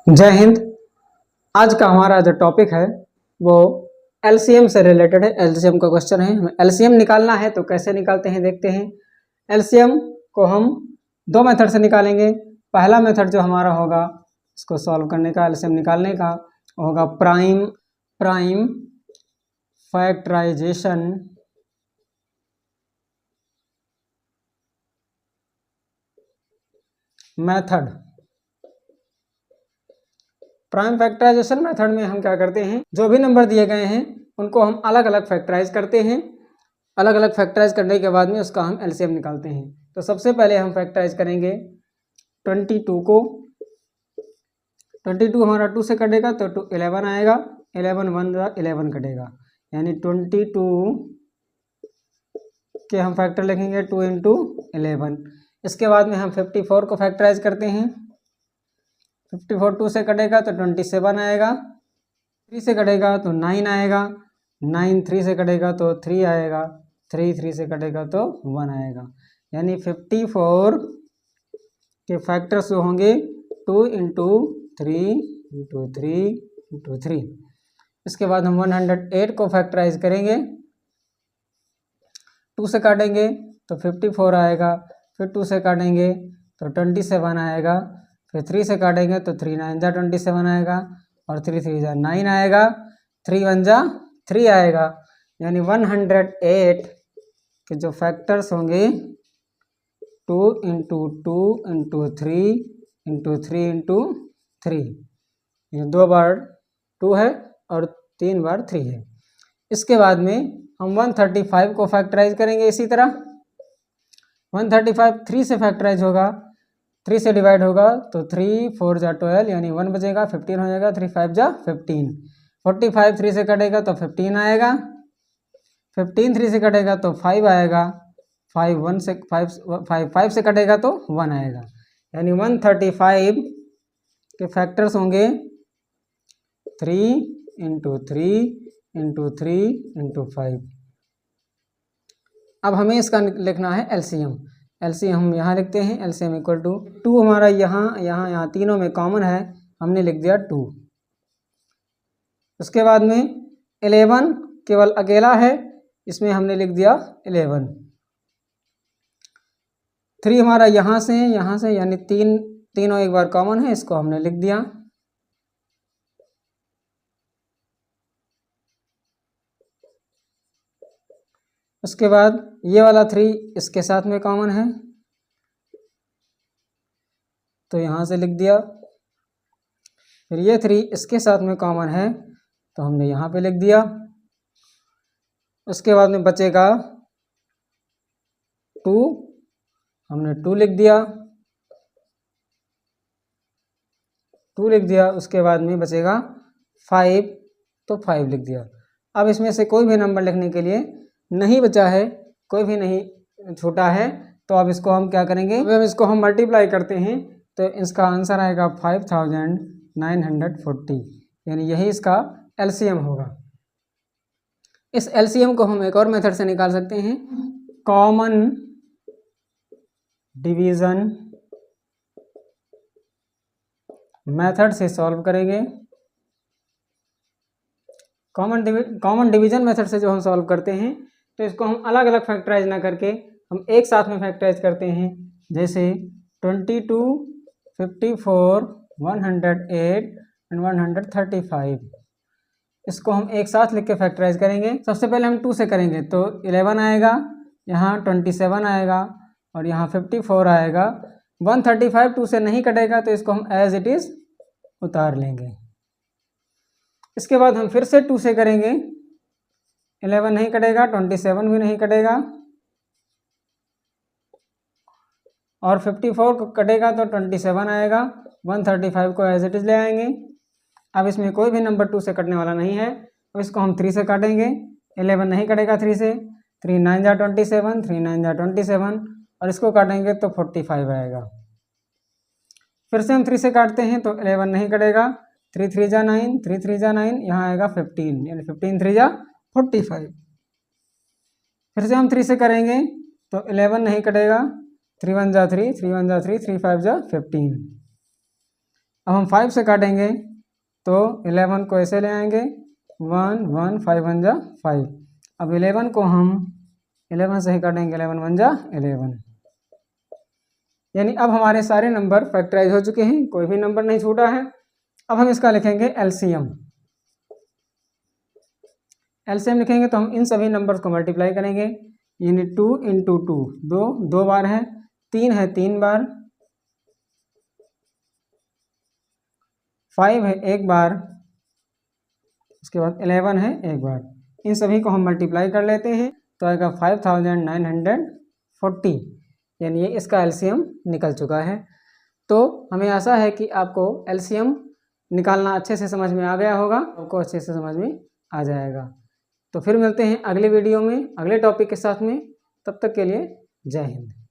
जय हिंद। आज का हमारा जो टॉपिक है वो एलसीएम से रिलेटेड है। एलसीएम का क्वेश्चन है, हमें एलसीएम निकालना है। तो कैसे निकालते हैं देखते हैं। एलसीएम को हम दो मेथड से निकालेंगे। पहला मेथड जो हमारा होगा इसको सॉल्व करने का, एलसीएम निकालने का, होगा prime factorisation method. Prime factorisation method में हम क्या करते हैं, जो भी नंबर दिए गए हैं उनको हम अलग अलग फैक्टराइज करते हैं। अलग अलग फैक्टराइज करने के बाद में उसका हम एलसीएम निकालते हैं। तो सबसे पहले हम फैक्टराइज करेंगे 22 को। 22 हमारा 2 से कटेगा तो 11 आएगा। 11 1 11 कटेगा, यानी 22 के हम फैक्टर लिखेंगे 2 इंटू 11। इसके बाद में हम 54 को फैक्टराइज करते हैं। 54 2 से कटेगा तो 27 आएगा। 3 से कटेगा तो 9 आएगा। 9 3 से कटेगा तो 3 आएगा। 3 3 से कटेगा तो 1 आएगा, यानी 54 के फैक्टर्स जो होंगे 2 इंटू 3 इंटू 3 इंटू 3। इसके बाद हम 108 को फैक्टराइज करेंगे। 2 से काटेंगे तो 54 आएगा। फिर 2 से काटेंगे तो 27 आएगा। फिर 3 से काटेंगे तो 3 9 जा 27 आएगा, और 3 3 जा 9 आएगा। 3 1 जा 3 आएगा, यानी 108 के जो फैक्टर्स होंगे 2 इंटू 2 इंटू 3 इंटू 3 इंटू 3। ये 2 बार 2 है और 3 बार 3 है। इसके बाद में हम 135 को फैक्टराइज करेंगे। इसी तरह 135 3 से फैक्टराइज होगा, 3 से डिवाइड होगा तो 3 4 जा 12, यानी 1 बचेगा, 15 हो जाएगा। 3 5 जा 15। 45 3 से कटेगा तो 15 आएगा। 15 3 से कटेगा तो 5 आएगा। 5 1 से 5 से कटेगा तो 1 आएगा, यानी 135 के फैक्टर्स होंगे 3 इंटू 3 इंटू 3 इंटू 5। अब हमें इसका लिखना है एलसीएम। एलसीएम हम यहाँ लिखते हैं, एलसीएम इक्वल टू 2 हमारा यहाँ तीनों में कॉमन है, हमने लिख दिया 2। उसके बाद में 11 केवल अकेला है, इसमें हमने लिख दिया 11। 3 हमारा यहाँ से यानी तीनों एक बार कॉमन है, इसको हमने लिख दिया। उसके बाद ये वाला 3 इसके साथ में कॉमन है, तो यहाँ से लिख दिया। फिर ये 3 इसके साथ में कॉमन है, तो हमने यहाँ पे लिख दिया। उसके बाद में बचेगा 2, हमने 2 लिख दिया। 2 लिख दिया। उसके बाद में बचेगा 5, तो 5 लिख दिया। अब इसमें से कोई भी नंबर लिखने के लिए नहीं बचा है, कोई भी नहीं छूटा है, तो अब इसको हम क्या करेंगे, अब इसको हम मल्टीप्लाई करते हैं तो इसका आंसर आएगा 5940, यानी यही इसका एलसीएम होगा। इस एलसीएम को हम एक और मेथड से निकाल सकते हैं, कॉमन डिवीजन मेथड से सॉल्व करेंगे। कॉमन डिवीजन मेथड से जो हम सॉल्व करते हैं तो इसको हम अलग अलग फैक्टराइज ना करके हम एक साथ में फैक्टराइज करते हैं। जैसे 22 54 108 एंड 135, इसको हम एक साथ लिख के फैक्टराइज करेंगे। सबसे पहले हम 2 से करेंगे तो 11 आएगा, यहाँ 27 आएगा, और यहाँ 54 आएगा। 135 2 से नहीं कटेगा, तो इसको हम एज इट इज़ उतार लेंगे। इसके बाद हम फिर से 2 से करेंगे, 11 नहीं कटेगा, 27 भी नहीं कटेगा, और 54 को कटेगा तो 27 आएगा। 135 को एज इट इज़ ले आएंगे। अब इसमें कोई भी नंबर 2 से कटने वाला नहीं है, तो इसको हम 3 से काटेंगे। 11 नहीं कटेगा 3 से, 3 9 जा 27, 3 9 जा 27, और इसको काटेंगे तो 45 आएगा। फिर से हम 3 से काटते हैं तो 11 नहीं कटेगा, 3 3 जा 9, 3 3 जा 9, यहाँ आएगा 15, यानी 15 3 जा 45। फिर से हम 3 से करेंगे तो 11 नहीं कटेगा, 3 1 जा 3, 3 1 जा 3, 3 5 जा 15। अब हम 5 से काटेंगे तो 11 को ऐसे ले आएंगे, 1 1 5 1 जा 5। अब 11 को हम 11 से ही काटेंगे, 11 1 जा 11। यानी अब हमारे सारे नंबर फैक्टराइज हो चुके हैं, कोई भी नंबर नहीं छूटा है। अब हम इसका लिखेंगे एलसीएम। एलसीएम लिखेंगे तो हम इन सभी नंबर्स को मल्टीप्लाई करेंगे, यानी 2 इंटू 2 दो बार है, 3 है 3 बार, 5 है 1 बार, उसके बाद 11 है 1 बार। इन सभी को हम मल्टीप्लाई कर लेते हैं तो आएगा 5940, यानी ये इसका एलसीएम निकल चुका है। तो हमें आशा है कि आपको एलसीएम निकालना अच्छे से समझ में आ गया होगा, आपको अच्छे से समझ में आ जाएगा। तो फिर मिलते हैं अगले वीडियो में अगले टॉपिक के साथ में, तब तक के लिए जय हिंद।